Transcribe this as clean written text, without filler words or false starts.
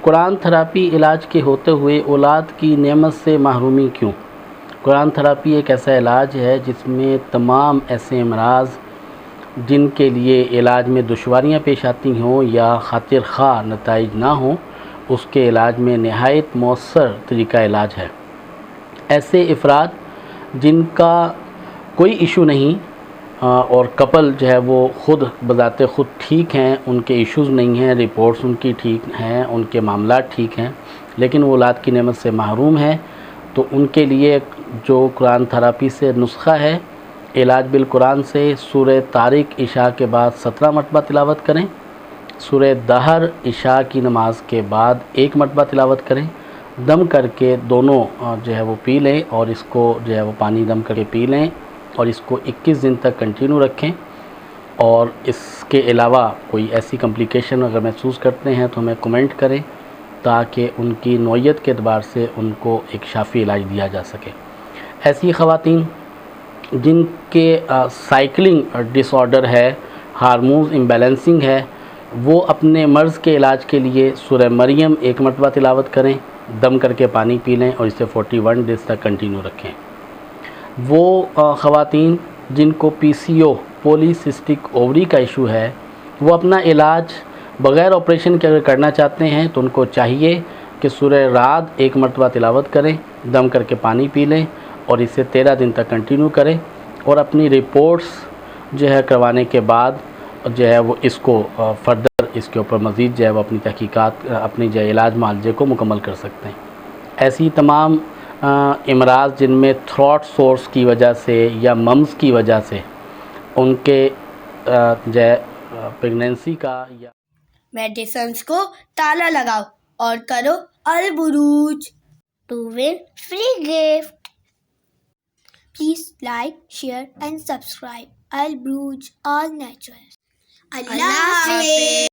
قرآن therapy علاج کے ہوتے ہوئے اولاد کی نعمت سے محرومی کیوں؟ قرآن تھراپی ایک ایسا علاج ہے جس میں تمام ایسے امراض جن کے لیے علاج میں دشواریاں پیش آتی ہوں یا خاطر خواہ نتائج نہ ہوں، اس کے علاج میں نہایت مؤثر طریقہ علاج ہے۔ ایسے افراد جن کا کوئی ایشو نہیں اور کپل جو ہے وہ خود بذات خود ٹھیک ہیں، ان کے ایشوز نہیں ہیں، رپورٹس ان کی ٹھیک ہیں، ان کے معاملات ٹھیک ہیں، لیکن وہ اولاد کی نعمت سے محروم ہیں، تو ان کے لیے جو قرآن تھراپی سے نسخہ ہے، علاج بالقرآن سے سورہ طارق عشاء کے بعد 17 مرتبہ تلاوت کریں، سورہ دہر عشاء کی نماز کے بعد 1 مرتبہ تلاوت کریں، دم کر کے دونوں جو ہے وہ پی لیں، اور اس کو جو ہے وہ پانی دم کر کے پی لیں، اور اس کو 21 دن تک کنٹینیو رکھیں۔ اور اس کے علاوہ کوئی ایسی کمپلیکیشن اگر محسوس کرتے ہیں تو ہمیں کمنٹ کریں تاکہ ان کی نوعیت کے اعتبار سے ان کو ایک شافی علاج دیا جا سکے۔ ایسی خواتین جن کے سائیکلنگ ڈس آرڈر ہے، ہارمونز امبیلنسنگ ہے، وہ اپنے مرض کے علاج کے لیے سورہ مریم 1 مرتبہ تلاوت کریں، دم کر کے پانی پی لیں اور اسے 41 ڈیز تک کنٹینیو رکھیں۔ وہ خواتین جن کو PCO پولی سسٹک اووری کا ایشو ہے، وہ اپنا علاج بغیر آپریشن کے اگر کرنا چاہتے ہیں تو ان کو چاہیے کہ سورہ رعد 1 مرتبہ تلاوت کریں، دم کر کے پانی پی لیں اور اسے 13 دن تک کنٹینیو کریں، اور اپنی رپورٹس جو ہے کروانے کے بعد جو ہے وہ اس کو فردر اس کے اوپر مزید جو ہے وہ اپنی تحقیقات اپنی جو علاج معالجے کو مکمل کر سکتے ہیں۔ ایسی تمام امراض جن میں تھروٹ سورس کی وجہ سے یا ممز کی وجہ سے ان کے جو ہے پریگنینسی کا یا میڈیسنز کو تالا لگاؤ اور کرو البروج to win free gift. Please like, share and subscribe. Al Bruj All Naturals. Allah Hafiz.